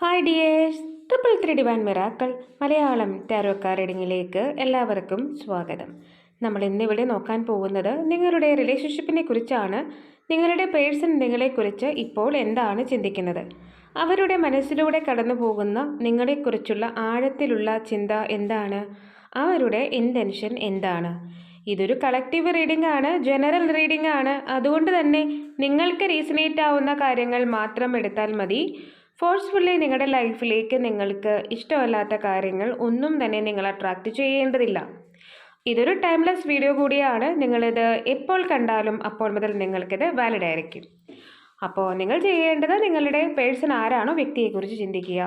Hi dears, 333 divine miracle Malayalam tarot card റീഡിങ്ങിലേക്ക് എല്ലാവർക്കും സ്വാഗതം. നമ്മൾ ഇന്നിവിടെ നോക്കാൻ പോകുന്നത് നിങ്ങളുടെ റിലേഷൻഷിപ്പിനെ കുറിച്ചാണ്. നിങ്ങളുടെ പേഴ്സൺ നിങ്ങളെക്കുറിച്ച് ഇപ്പോൾ എന്താണ് ചിന്തിക്കുന്നത്, അവരുടെ മനസ്സിലൂടെ കടന്നു പോകുന്ന നിങ്ങളെക്കുറിച്ചുള്ള ആഴത്തിലുള്ള ചിന്ത എന്താണ്, അവരുടെ ഇൻറ്റൻഷൻ എന്താണ്. ഇതൊരു കളക്റ്റീവ് റീഡിംഗ് ആണ്, ജനറൽ റീഡിംഗ് ആണ്. അതുകൊണ്ട് തന്നെ നിങ്ങൾക്ക് റീസണേറ്റ് ആവുന്ന കാര്യങ്ങൾ മാത്രം എടുത്താൽ മതി. ഫോഴ്സ്ഫുള്ളി നിങ്ങളുടെ ലൈഫിലേക്ക് നിങ്ങൾക്ക് ഇഷ്ടമല്ലാത്ത കാര്യങ്ങൾ ഒന്നും തന്നെ നിങ്ങൾ അട്രാക്റ്റ് ചെയ്യേണ്ടതില്ല. ഇതൊരു ടൈംലെസ് വീഡിയോ കൂടിയാണ്. നിങ്ങളിത് എപ്പോൾ കണ്ടാലും അപ്പോൾ മുതൽ നിങ്ങൾക്കിത് വാലിഡ് ആയിരിക്കും. അപ്പോൾ നിങ്ങൾ ചെയ്യേണ്ടത് നിങ്ങളുടെ പേഴ്സൺ ആരാണോ വ്യക്തിയെക്കുറിച്ച് ചിന്തിക്കുക,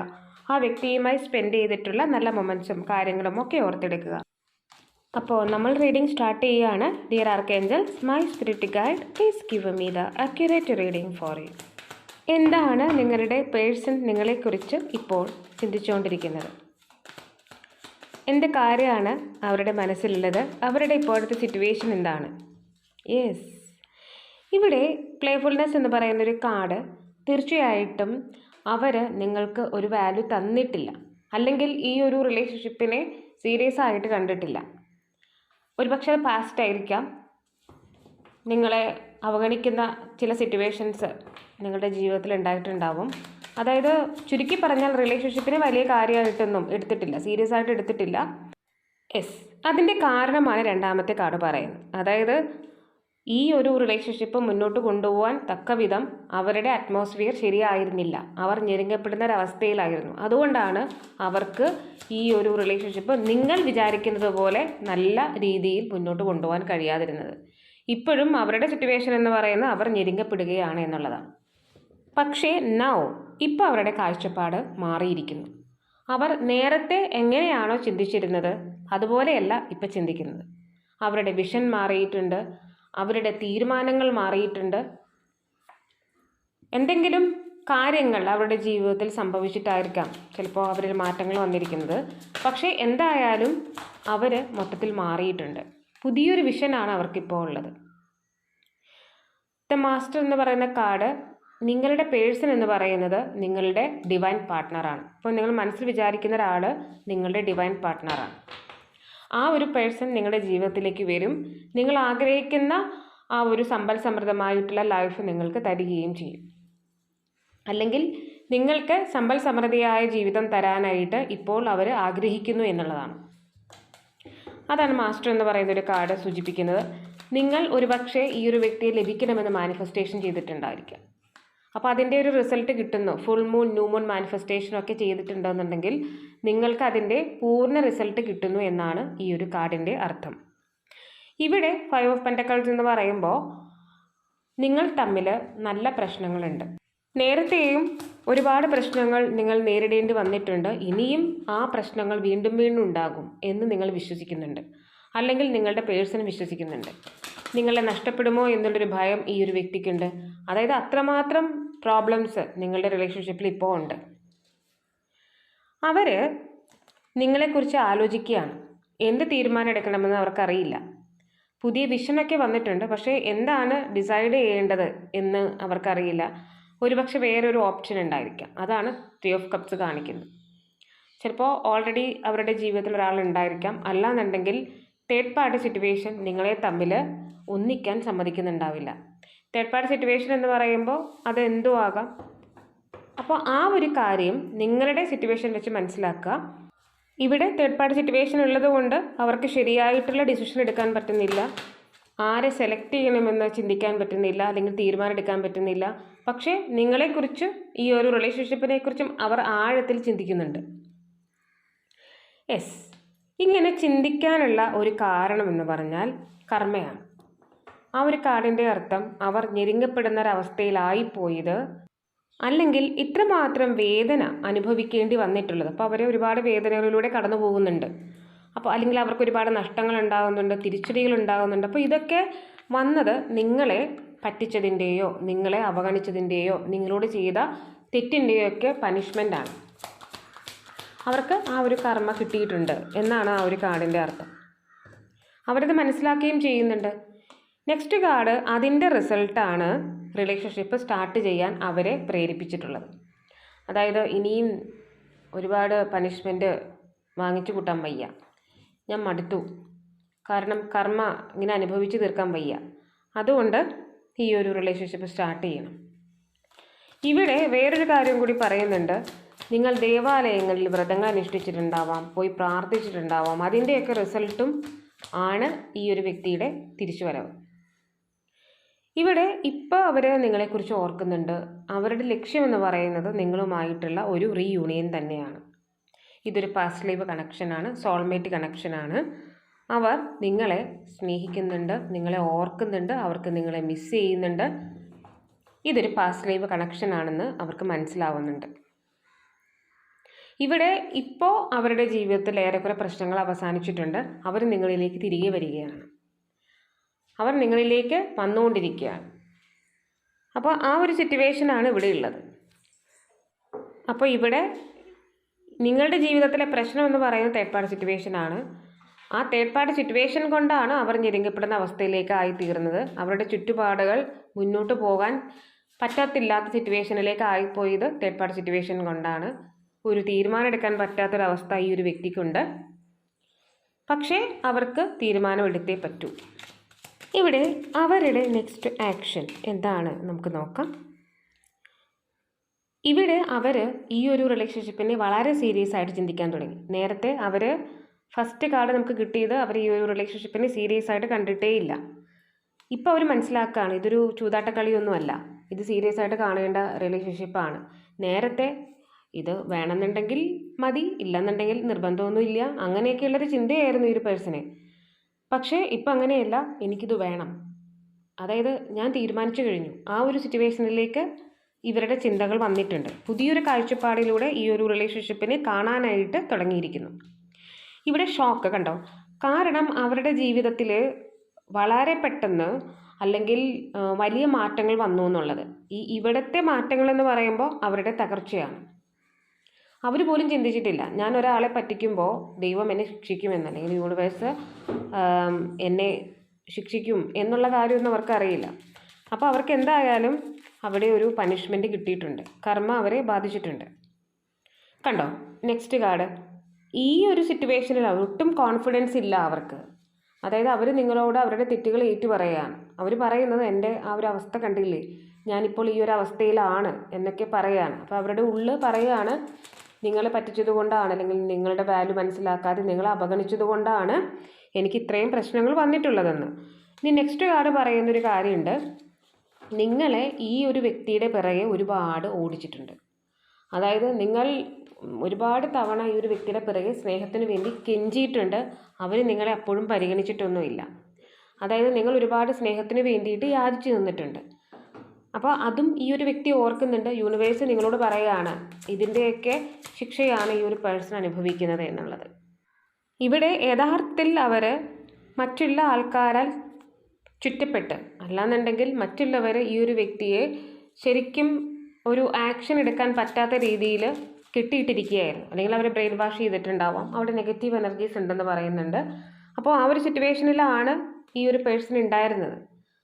ആ വ്യക്തിയുമായി സ്പെൻഡ് ചെയ്തിട്ടുള്ള നല്ല മൊമെൻറ്റ്സും കാര്യങ്ങളും ഒക്കെ ഓർത്തെടുക്കുക. അപ്പോൾ നമ്മൾ റീഡിംഗ് സ്റ്റാർട്ട് ചെയ്യുകയാണ്. Dear archangels, my spirit guide, please give me the accurate reading for you. എന്താണ് നിങ്ങളുടെ പേഴ്സൺ നിങ്ങളെക്കുറിച്ച് ഇപ്പോൾ ചിന്തിച്ചുകൊണ്ടിരിക്കുന്നത്? എന്ത് കാര്യമാണ് അവരുടെ മനസ്സിലുള്ളത്? അവരുടെ ഇപ്പോഴത്തെ സിറ്റുവേഷൻ എന്താണ്? യെസ്, ഇവിടെ പ്ലേഫുൾനെസ് എന്ന് പറയുന്നൊരു കാർഡ്, തീർച്ചയായിട്ടും അവർ നിങ്ങൾക്ക് ഒരു വാല്യൂ തന്നിട്ടില്ല, അല്ലെങ്കിൽ ഈ ഒരു റിലേഷൻഷിപ്പിനെ സീരിയസ് ആയിട്ട് കണ്ടിട്ടില്ല. ഒരുപക്ഷെ പാസ്റ്റ് ആയിരിക്കാം. നിങ്ങളെ അവഗണിക്കുന്ന ചില സിറ്റുവേഷൻസ് നിങ്ങളുടെ ജീവിതത്തിൽ ഉണ്ടായിട്ടുണ്ടാവും. അതായത് ചുരുക്കി പറഞ്ഞാൽ റിലേഷൻഷിപ്പിനെ വലിയ കാര്യമായിട്ടൊന്നും എടുത്തിട്ടില്ല, സീരിയസ് ആയിട്ട് എടുത്തിട്ടില്ല. യെസ്, അതിൻ്റെ കാരണമാണ് രണ്ടാമത്തെ കാർഡ് പറയുന്നത്. അതായത് ഈ ഒരു റിലേഷൻഷിപ്പ് മുന്നോട്ട് കൊണ്ടുപോകാൻ തക്ക വിധം അവരുടെ അറ്റ്മോസ്ഫിയർ ശരിയായിരുന്നില്ല, അവർ ഞെരുങ്ങപ്പെടുന്ന ഒരവസ്ഥയിലായിരുന്നു. അതുകൊണ്ടാണ് അവർക്ക് ഈ ഒരു റിലേഷൻഷിപ്പ് നിങ്ങൾ വിചാരിക്കുന്നത് പോലെ നല്ല രീതിയിൽ മുന്നോട്ട് കൊണ്ടുപോകാൻ കഴിയാതിരുന്നത്. ഇപ്പോഴും അവരുടെ സിറ്റുവേഷൻ എന്ന് പറയുന്നത് അവർ ഞെരുങ്ങപ്പെടുകയാണ് എന്നുള്ളതാണ്. പക്ഷേ ഇപ്പോൾ അവരുടെ കാഴ്ചപ്പാട് മാറിയിരിക്കുന്നു. അവർ നേരത്തെ എങ്ങനെയാണോ ചിന്തിച്ചിരുന്നത് അതുപോലെയല്ല ഇപ്പം ചിന്തിക്കുന്നത്. അവരുടെ വിഷൻ മാറിയിട്ടുണ്ട്, അവരുടെ തീരുമാനങ്ങൾ മാറിയിട്ടുണ്ട്. എന്തെങ്കിലും കാര്യങ്ങൾ അവരുടെ ജീവിതത്തിൽ സംഭവിച്ചിട്ടായിരിക്കാം ചിലപ്പോൾ അവരിൽ മാറ്റങ്ങൾ വന്നിരിക്കുന്നത്. പക്ഷേ എന്തായാലും അവർ മൊത്തത്തിൽ മാറിയിട്ടുണ്ട്. പുതിയൊരു വിഷനാണ് അവർക്കിപ്പോൾ ഉള്ളത്. ദ മാസ്റ്റർ എന്ന് പറയുന്ന കാർഡ്, നിങ്ങളുടെ പേഴ്സൺ എന്ന് പറയുന്നത് നിങ്ങളുടെ ഡിവൈൻ പാർട്ട്ണറാണ്. അപ്പോൾ നിങ്ങൾ മനസ്സിൽ വിചാരിക്കുന്ന ഒരാൾ നിങ്ങളുടെ ഡിവൈൻ പാർട്ട്ണറാണ്. ആ ഒരു പേഴ്സൺ നിങ്ങളുടെ ജീവിതത്തിലേക്ക് വരും. നിങ്ങൾ ആഗ്രഹിക്കുന്ന ആ ഒരു സമ്പൽ സമൃദ്ധമായിട്ടുള്ള ലൈഫ് നിങ്ങൾക്ക് തരികയും ചെയ്യും. അല്ലെങ്കിൽ നിങ്ങൾക്ക് സമ്പൽ സമൃദ്ധിയായ ജീവിതം തരാനായിട്ട് ഇപ്പോൾ അവർ ആഗ്രഹിക്കുന്നു എന്നുള്ളതാണ്. അതാണ് മാസ്റ്റർ എന്ന് പറയുന്ന ഒരു കാർഡ് സൂചിപ്പിക്കുന്നത്. നിങ്ങൾ ഒരുപക്ഷെ ഈ ഒരു വ്യക്തിയെ ലഭിക്കണമെന്ന് മാനിഫെസ്റ്റേഷൻ ചെയ്തിട്ടുണ്ടായിരിക്കാം. അപ്പോൾ അതിൻ്റെ ഒരു റിസൾട്ട് കിട്ടുന്നു. ഫുൾ മൂൺ, ന്യൂ മൂൺ മാനിഫെസ്റ്റേഷനൊക്കെ ചെയ്തിട്ടുണ്ടെന്നുണ്ടെങ്കിൽ നിങ്ങൾക്ക് അതിൻ്റെ പൂർണ്ണ റിസൾട്ട് കിട്ടുന്നു എന്നാണ് ഈ ഒരു കാർഡിൻ്റെ അർത്ഥം. ഇവിടെ 5 ഓഫ് പെൻറ്റക്കിൾസ് എന്ന് പറയുമ്പോൾ നിങ്ങൾ തമ്മിൽ നല്ല പ്രശ്നങ്ങളുണ്ട്. നേരത്തെയും ഒരുപാട് പ്രശ്നങ്ങൾ നിങ്ങൾ നേരിടേണ്ടി വന്നിട്ടുണ്ട്. ഇനിയും ആ പ്രശ്നങ്ങൾ വീണ്ടും വീണ്ടും ഉണ്ടാകും എന്ന് നിങ്ങൾ വിശ്വസിക്കുന്നുണ്ട്, അല്ലെങ്കിൽ നിങ്ങളുടെ പേഴ്സൺ വിശ്വസിക്കുന്നുണ്ട്. നിങ്ങളെ നഷ്ടപ്പെടുമോ എന്നുള്ളൊരു ഭയം ഈ ഒരു വ്യക്തിക്കുണ്ട്. അതായത് അത്രമാത്രം പ്രോബ്ലംസ് നിങ്ങളുടെ റിലേഷൻഷിപ്പിൽ ഇപ്പോൾ ഉണ്ട്. അവർ നിങ്ങളെക്കുറിച്ച് ആലോചിക്കുകയാണ്. എന്ത് തീരുമാനം എടുക്കണമെന്ന് അവർക്കറിയില്ല. പുതിയ വിഷനൊക്കെ വന്നിട്ടുണ്ട്, പക്ഷേ എന്താണ് ഡിസൈഡ് ചെയ്യേണ്ടത് എന്ന് അവർക്കറിയില്ല. ഒരുപക്ഷെ വേറൊരു ഓപ്ഷൻ ഉണ്ടായിരിക്കാം. അതാണ് 3 ഓഫ് കപ്സ് കാണിക്കുന്നത്. ചിലപ്പോൾ ഓൾറെഡി അവരുടെ ജീവിതത്തിൽ ഒരാളുണ്ടായിരിക്കാം. അല്ലാന്നുണ്ടെങ്കിൽ തേർഡ് പാർട്ടി സിറ്റുവേഷൻ നിങ്ങളെ തമ്മിൽ ഒന്നിക്കാൻ സമ്മതിക്കുന്നുണ്ടാവില്ല. തേർഡ് പാർട്ടി സിറ്റുവേഷൻ എന്ന് പറയുമ്പോൾ അത് എന്തും ആകാം. അപ്പോൾ ആ ഒരു കാര്യം നിങ്ങളുടെ സിറ്റുവേഷൻ വെച്ച് മനസ്സിലാക്കുക. ഇവിടെ തേർഡ് പാർട്ടി സിറ്റുവേഷൻ ഉള്ളത് കൊണ്ട് അവർക്ക് ശരിയായിട്ടുള്ള ഡിസിഷൻ എടുക്കാൻ പറ്റുന്നില്ല, ആരെ സെലക്ട് ചെയ്യണമെന്ന് ചിന്തിക്കാൻ പറ്റുന്നില്ല, അല്ലെങ്കിൽ തീരുമാനം എടുക്കാൻ പറ്റുന്നില്ല. പക്ഷേ നിങ്ങളെക്കുറിച്ച്, ഈ ഒരു റിലേഷൻഷിപ്പിനെ കുറിച്ചും അവർ ആഴത്തിൽ ചിന്തിക്കുന്നുണ്ട്. യെസ്, ഇങ്ങനെ ചിന്തിക്കാനുള്ള ഒരു കാരണം എന്ന് പറഞ്ഞാൽ കർമ്മയാണ്. ആ ഒരു കാർഡിൻ്റെ അർത്ഥം അവർ ഞെരുങ്ങപ്പെടുന്ന ഒരവസ്ഥയിലായിപ്പോയത്, അല്ലെങ്കിൽ ഇത്രമാത്രം വേദന അനുഭവിക്കേണ്ടി വന്നിട്ടുള്ളത്. അപ്പോൾ അവർ ഒരുപാട് വേദനകളിലൂടെ കടന്നു പോകുന്നുണ്ട്. അപ്പോൾ അല്ലെങ്കിൽ അവർക്ക് ഒരുപാട് നഷ്ടങ്ങൾ ഉണ്ടാകുന്നുണ്ട്, തിരിച്ചടികൾ ഉണ്ടാകുന്നുണ്ട്. അപ്പോൾ ഇതൊക്കെ വന്നത് നിങ്ങളെ പറ്റിച്ചതിൻ്റെയോ നിങ്ങളെ അവഗണിച്ചതിൻ്റെയോ നിങ്ങളോട് ചെയ്ത തെറ്റിൻ്റെയോ ഒക്കെ പനിഷ്മെൻ്റാണ്. അവർക്ക് ആ ഒരു കർമ്മ കിട്ടിയിട്ടുണ്ട് എന്നാണ് ആ ഒരു കാർഡിൻ്റെ അർത്ഥം. അവരത് മനസ്സിലാക്കുകയും ചെയ്യുന്നുണ്ട്. നെക്സ്റ്റ് കാർഡ്, അതിൻ്റെ റിസൾട്ടാണ് റിലേഷൻഷിപ്പ് സ്റ്റാർട്ട് ചെയ്യാൻ അവരെ പ്രേരിപ്പിച്ചിട്ടുള്ളത്. അതായത് ഇനിയും ഒരുപാട് പനിഷ്മെൻറ്റ് വാങ്ങിച്ചു കൂട്ടാൻ വയ്യ, ഞാൻ മടുത്തു, കാരണം കർമ്മ ഇങ്ങനെ അനുഭവിച്ച് തീർക്കാൻ വയ്യ, അതുകൊണ്ട് ഈ ഒരു റിലേഷൻഷിപ്പ് സ്റ്റാർട്ട് ചെയ്യണം. ഇവിടെ വേറൊരു കാര്യം കൂടി പറയുന്നുണ്ട്. നിങ്ങൾ ദേവാലയങ്ങളിൽ വ്രതങ്ങൾ അനുഷ്ഠിച്ചിട്ടുണ്ടാവാം, പോയി പ്രാർത്ഥിച്ചിട്ടുണ്ടാവാം. അതിൻ്റെയൊക്കെ റിസൾട്ടും ആണ് ഈ ഒരു വ്യക്തിയുടെ തിരിച്ചുവരവ്. ഇവിടെ ഇപ്പോൾ അവർ നിങ്ങളെക്കുറിച്ച് ഓർക്കുന്നുണ്ട്. അവരുടെ ലക്ഷ്യമെന്ന് പറയുന്നത് നിങ്ങളുമായിട്ടുള്ള ഒരു റീയൂണിയൻ തന്നെയാണ്. ഇതൊരു പാസ്റ്റ് ലൈഫ് കണക്ഷനാണ്, സോൾമേറ്റ് കണക്ഷനാണ്. അവർ നിങ്ങളെ സ്നേഹിക്കുന്നുണ്ട്, നിങ്ങളെ ഓർക്കുന്നുണ്ട്, അവർക്ക് നിങ്ങളെ മിസ് ചെയ്യുന്നുണ്ട്. ഇതൊരു പാസ്റ്റ് ലൈഫ് കണക്ഷനാണെന്ന് അവർക്ക് മനസ്സിലാവുന്നുണ്ട്. ഇവിടെ ഇപ്പോൾ അവരുടെ ജീവിതത്തിൽ ഏറെക്കുറെ പ്രശ്നങ്ങൾ അവസാനിച്ചിട്ടുണ്ട്. അവർ നിങ്ങളിലേക്ക് തിരികെ വരികയാണ്, അവർ നിങ്ങളിലേക്ക് വന്നുകൊണ്ടിരിക്കുകയാണ്. അപ്പോൾ ആ ഒരു സിറ്റുവേഷനാണ് ഇവിടെ ഉള്ളത്. അപ്പോൾ ഇവിടെ നിങ്ങളുടെ ജീവിതത്തിലെ പ്രശ്നം എന്ന് പറയുന്നത് തേർഡ് പാർട്ടി സിറ്റുവേഷനാണ്. ആ തേർഡ് പാർട്ടി സിറ്റുവേഷൻ കൊണ്ടാണ് അവർ ഞെരുങ്ങപ്പെടുന്ന അവസ്ഥയിലേക്ക് ആയിത്തീർന്നത്. അവരുടെ ചുറ്റുപാടുകൾ മുന്നോട്ട് പോകാൻ പറ്റാത്തില്ലാത്ത സിറ്റുവേഷനിലേക്ക് ആയിപ്പോയത് തേർഡ് പാർട്ടി സിറ്റുവേഷൻ കൊണ്ടാണ്. ഒരു തീരുമാനം എടുക്കാൻ പറ്റാത്തൊരവസ്ഥ ഈ ഒരു വ്യക്തിക്കുണ്ട്. പക്ഷേ അവർക്ക് തീരുമാനമെടുത്തേ പറ്റൂ. ഇവിടെ അവരുടെ നെക്സ്റ്റ് ആക്ഷൻ എന്താണ് നമുക്ക് നോക്കാം. ഇവിടെ അവർ ഈ ഒരു റിലേഷൻഷിപ്പിനെ വളരെ സീരിയസ് ആയിട്ട് ചിന്തിക്കാൻ തുടങ്ങി. നേരത്തെ അവർ ഫസ്റ്റ് കാർഡ് നമുക്ക് കിട്ടിയത് അവർ ഈ ഒരു റിലേഷൻഷിപ്പിനെ സീരിയസ് ആയിട്ട് കണ്ടിട്ടേ ഇല്ല. ഇപ്പോൾ അവർ മനസ്സിലാക്കുകയാണ് ഇതൊരു ചൂതാട്ടക്കളിയൊന്നുമല്ല, ഇത് സീരിയസ് ആയിട്ട് കാണേണ്ട റിലേഷൻഷിപ്പാണ്. നേരത്തെ ഇത് വേണമെന്നുണ്ടെങ്കിൽ മതി, ഇല്ലെന്നുണ്ടെങ്കിൽ നിർബന്ധമൊന്നുമില്ല, അങ്ങനെയൊക്കെയുള്ളൊരു ചിന്തയായിരുന്നു ഈ ഒരു പേഴ്സണെ. പക്ഷേ ഇപ്പം അങ്ങനെയല്ല, എനിക്കിത് വേണം, അതായത് ഞാൻ തീരുമാനിച്ചു കഴിഞ്ഞു. ആ ഒരു സിറ്റുവേഷനിലേക്ക് ഇവരുടെ ചിന്തകൾ വന്നിട്ടുണ്ട്. പുതിയൊരു കാഴ്ചപ്പാടിലൂടെ ഈ ഒരു റിലേഷൻഷിപ്പിനെ കാണാനായിട്ട് തുടങ്ങിയിരിക്കുന്നു. ഇവിടെ ഷോക്ക് കണ്ടോ, കാരണം അവരുടെ ജീവിതത്തിൽ വളരെ പെട്ടെന്ന് അല്ലെങ്കിൽ വലിയ മാറ്റങ്ങൾ വന്നു എന്നുള്ളത്. ഇവിടുത്തെ മാറ്റങ്ങൾ എന്ന് പറയുമ്പോൾ അവരുടെ തകർച്ചയാണ്. അവർ പോലും ചിന്തിച്ചിട്ടില്ല ഞാൻ ഒരാളെ പറ്റിക്കുമ്പോൾ ദൈവം എന്നെ ശിക്ഷിക്കുമെന്ന്, അല്ലെങ്കിൽ യൂണിവേഴ്സ് എന്നെ ശിക്ഷിക്കും എന്നുള്ള കാര്യമൊന്നും അവർക്കറിയില്ല. അപ്പോൾ അവർക്ക് എന്തായാലും അവിടെ ഒരു പനിഷ്മെൻറ്റ് കിട്ടിയിട്ടുണ്ട്, കർമ്മ അവരെ ബാധിച്ചിട്ടുണ്ട്. കണ്ടോ നെക്സ്റ്റ് കാർഡ്. ഈ ഒരു സിറ്റുവേഷനിൽ ഒട്ടും കോൺഫിഡൻസ് ഇല്ല അവർക്ക്. അതായത് അവർ നിങ്ങളോട് അവരുടെ തെറ്റുകൾ ഏറ്റു പറയുകയാണ്. അവർ പറയുന്നത് എൻ്റെ ആ ഒരു അവസ്ഥ കണ്ടില്ലേ, ഞാനിപ്പോൾ ഈ ഒരു അവസ്ഥയിലാണ് എന്നൊക്കെ പറയുകയാണ്. അപ്പോൾ അവരുടെ ഉള്ളിൽ പറയുകയാണ് നിങ്ങളെ പറ്റിച്ചത് കൊണ്ടാണ്, അല്ലെങ്കിൽ നിങ്ങളുടെ വാല്യൂ മനസ്സിലാക്കാതെ നിങ്ങളെ അവഗണിച്ചത് കൊണ്ടാണ് എനിക്ക് ഇത്രയും പ്രശ്നങ്ങൾ വന്നിട്ടുള്ളതെന്ന്. ഇനി നെക്സ്റ്റ് കാർഡ് പറയുന്നൊരു കാര്യമുണ്ട്, നിങ്ങളെ ഈ ഒരു വ്യക്തിയുടെ പിറകെ ഒരുപാട് ഓടിച്ചിട്ടുണ്ട്. അതായത് നിങ്ങൾ ഒരുപാട് തവണ ഈ ഒരു വ്യക്തിയുടെ പിറകെ സ്നേഹത്തിന് വേണ്ടി കെഞ്ചിയിട്ടുണ്ട്. അവർ നിങ്ങളെ അപ്പോഴും പരിഗണിച്ചിട്ടൊന്നുമില്ല. അതായത് നിങ്ങൾ ഒരുപാട് സ്നേഹത്തിന് വേണ്ടിയിട്ട് യാചിച്ചു നിന്നിട്ടുണ്ട്. അപ്പോൾ അതും ഈ ഒരു വ്യക്തി ഓർക്കുന്നുണ്ട്. യൂണിവേഴ്സ് നിങ്ങളോട് പറയുകയാണ് ഇതിൻ്റെയൊക്കെ ശിക്ഷയാണ് ഈ ഒരു പേഴ്സൺ അനുഭവിക്കുന്നത് എന്നുള്ളത്. ഇവിടെ യഥാർത്ഥത്തിൽ അവർ മറ്റുള്ള ആൾക്കാരാൽ ചുറ്റപ്പെട്ട്, അല്ലാന്നുണ്ടെങ്കിൽ മറ്റുള്ളവർ ഈ ഒരു വ്യക്തിയെ ശരിക്കും ഒരു ആക്ഷൻ എടുക്കാൻ പറ്റാത്ത രീതിയിൽ കെട്ടിയിട്ടിരിക്കുകയായിരുന്നു. അല്ലെങ്കിൽ അവരെ ബ്രെയിൻ വാഷ് ചെയ്തിട്ടുണ്ടാവാം, അവിടെ നെഗറ്റീവ് എനർജീസ് ഉണ്ടെന്ന് പറയുന്നുണ്ട്. അപ്പോൾ ആ ഒരു സിറ്റുവേഷനിലാണ് ഈ ഒരു പേഴ്സൺ ഉണ്ടായിരുന്നത്.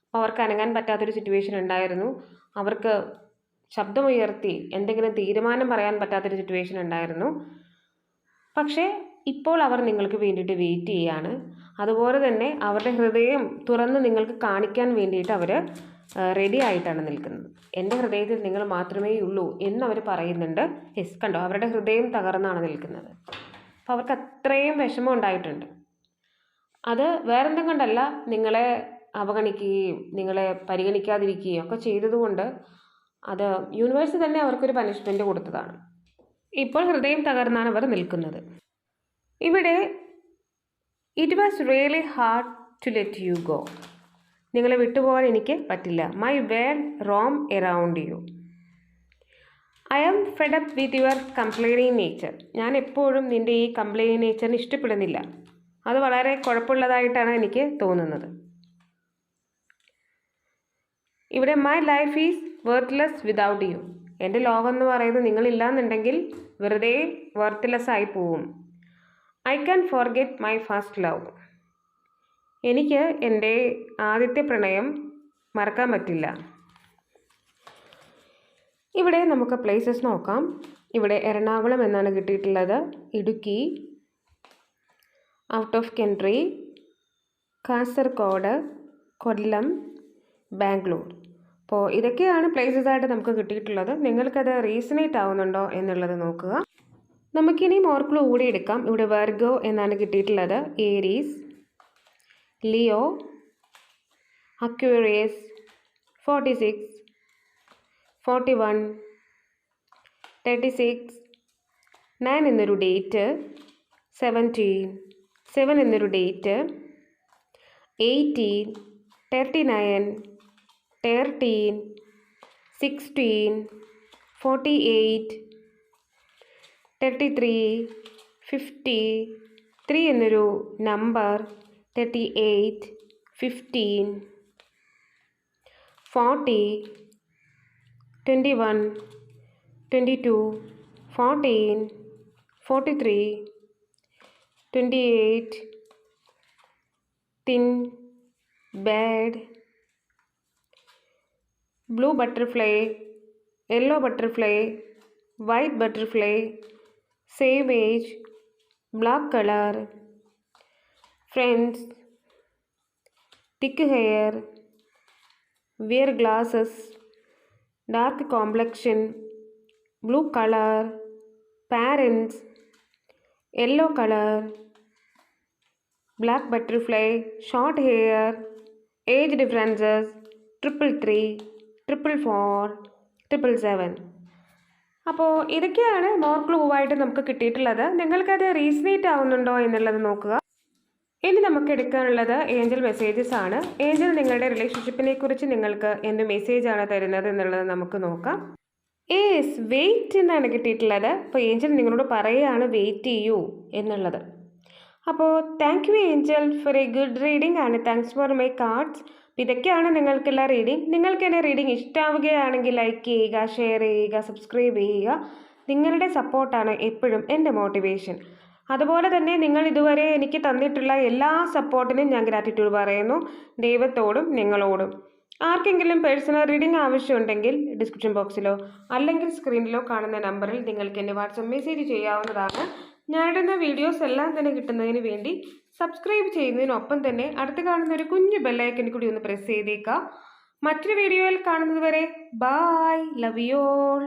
അപ്പോൾ അവർക്ക് അനങ്ങാൻ പറ്റാത്തൊരു സിറ്റുവേഷൻ ഉണ്ടായിരുന്നു. അവർക്ക് ശബ്ദമുയർത്തി എന്തെങ്കിലും തീരുമാനം പറയാൻ പറ്റാത്തൊരു സിറ്റുവേഷൻ ഉണ്ടായിരുന്നു. പക്ഷേ ഇപ്പോൾ അവർ നിങ്ങൾക്ക് വേണ്ടിയിട്ട് വെയിറ്റ് ചെയ്യാണ്. അതുപോലെ തന്നെ അവരുടെ ഹൃദയം തുറന്ന് നിങ്ങൾക്ക് കാണിക്കാൻ വേണ്ടിയിട്ട് അവർ റെഡി ആയിട്ടാണ് നിൽക്കുന്നത്. എൻ്റെ ഹൃദയത്തിൽ നിങ്ങൾ മാത്രമേ ഉള്ളൂ എന്നവർ പറയുന്നുണ്ട്. യെസ് കണ്ടോ, അവരുടെ ഹൃദയം തകർന്നാണ് നിൽക്കുന്നത്. അപ്പോൾ അവർക്ക് അത്രയും വിഷമം ഉണ്ടായിട്ടുണ്ട്. അത് വേറെന്തും കൊണ്ടല്ല, നിങ്ങളെ അവഗണിക്കുകയും നിങ്ങളെ പരിഗണിക്കാതിരിക്കുകയും ഒക്കെ ചെയ്തതുകൊണ്ട് അത് യൂണിവേഴ്സ് തന്നെ അവർക്കൊരു പനിഷ്മെൻറ്റ് കൊടുത്തതാണ്. ഇപ്പോൾ ഹൃദയം തകർന്നാണ് അവർ നിൽക്കുന്നത്. ഇവിടെ it was really hard to let you go. നിങ്ങളെ വിട്ടുപോകാൻ എനിക്ക് പറ്റില്ല. My world roam around you. I am fed up with your complaining nature. ഞാൻ എപ്പോഴും നിൻ്റെ ഈ കംപ്ലൈനിങ് നേച്ചറിന് ഇഷ്ടപ്പെടുന്നില്ല. അത് വളരെ കുഴപ്പമുള്ളതായിട്ടാണ് എനിക്ക് തോന്നുന്നത്. ഇവിടെ my life is worthless without you. എൻ്റെ ലോകം എന്ന് പറയുന്നത് നിങ്ങളില്ലാന്നുണ്ടെങ്കിൽ വെറുതെ വർത്ത്ലെസ് ആയി പോവും. I can forget my first love. എനിക്ക് എൻ്റെ ആദ്യത്തെ പ്രണയം മറക്കാൻ പറ്റില്ല. ഇവിടെ നമുക്ക് പ്ലേസസ് നോക്കാം. ഇവിടെ എറണാകുളം എന്നാണ് കിട്ടിയിട്ടുള്ളത്, Idukki, out of country, Kasaragod, Kollam, Bangalore. അപ്പോൾ ഇതൊക്കെയാണ് പ്ലേസസ് ആയിട്ട് നമുക്ക് കിട്ടിയിട്ടുള്ളത്. നിങ്ങൾക്കത് റീസണേറ്റ് ആവുന്നുണ്ടോ എന്നുള്ളത് നോക്കുക. നമുക്കിനി മോർ ക്ലൂ കൂടി എടുക്കാം. ഇവിടെ വെർഗോ എന്നാണ് കിട്ടിയിട്ടുള്ളത്, ഏരീസ്, ലിയോ, അക്വേറിയസ്, 46, 41, 36, 9 എന്നൊരു ഡേറ്റ്, 17, 7 എന്നൊരു ഡേറ്റ്, 18, 39, 13, 16, 48, 33, 50, 3 എന്നൊരു number, 38, 15, 40, 21, 22, 14, 43, 28, thin, bad, blue butterfly, yellow butterfly, white butterfly, same age, black color, friends, thick hair, wear glasses, dark complexion, blue color, parents, yellow color, black butterfly, short hair, age differences, 333, 444, 777. അപ്പോൾ ഇതൊക്കെയാണ് more clue ആയിട്ട് നമുക്ക് കിട്ടിയിട്ടുള്ളത്. നിങ്ങൾക്കത് resonate ആവുന്നുണ്ടോ എന്നുള്ളത് നോക്കുക. ഇനി നമുക്ക് എടുക്കാനുള്ളത് ഏഞ്ചൽ മെസ്സേജസ് ആണ്. ഏഞ്ചൽ നിങ്ങളുടെ റിലേഷൻഷിപ്പിനെ കുറിച്ച് നിങ്ങൾക്ക് എന്ത് മെസ്സേജാണ് തരുന്നത് എന്നുള്ളത് നമുക്ക് നോക്കാം. വെയിറ്റ് എന്നാണ് കിട്ടിയിട്ടുള്ളത്. അപ്പോൾ ഏഞ്ചൽ നിങ്ങളോട് പറയുകയാണ് വെയിറ്റ് ചെയ്യൂ എന്നുള്ളത്. അപ്പോൾ thank you Angel four A good reading and thanks for my cards. ഇതൊക്കെയാണ് നിങ്ങൾക്കുള്ള റീഡിംഗ്. നിങ്ങൾക്ക് എൻ്റെ റീഡിംഗ് ഇഷ്ടമാവുകയാണെങ്കിൽ ലൈക്ക് ചെയ്യുക, ഷെയർ ചെയ്യുക, സബ്സ്ക്രൈബ് ചെയ്യുക. നിങ്ങളുടെ സപ്പോർട്ടാണ് എപ്പോഴും എൻ്റെ മോട്ടിവേഷൻ. അതുപോലെ തന്നെ നിങ്ങൾ ഇതുവരെ എനിക്ക് തന്നിട്ടുള്ള എല്ലാ സപ്പോർട്ടിനും ഞാൻ ഗ്രാറ്റിറ്റ്യൂഡ് പറയുന്നു, ദൈവത്തോടും നിങ്ങളോടും. ആർക്കെങ്കിലും പേഴ്സണൽ റീഡിംഗ് ആവശ്യമുണ്ടെങ്കിൽ ഡിസ്ക്രിപ്ഷൻ ബോക്സിലോ അല്ലെങ്കിൽ സ്ക്രീനിലോ കാണുന്ന നമ്പറിൽ നിങ്ങൾക്ക് എൻ്റെ വാട്സപ്പ് മെസ്സേജ് ചെയ്യാവുന്നതാണ്. ഞാനിടുന്ന വീഡിയോസ് എല്ലാം തന്നെ കിട്ടുന്നതിന് വേണ്ടി സബ്സ്ക്രൈബ് ചെയ്യുന്നതിനൊപ്പം തന്നെ അടുത്ത് കാണുന്ന ഒരു കുഞ്ഞു ബെല്ലൈക്കൻ കൂടി ഒന്ന് പ്രസ് ചെയ്തേക്കാം. മറ്റൊരു വീഡിയോയിൽ കാണുന്നത് വരെ ബൈ, ലവ് യു ഓൾ.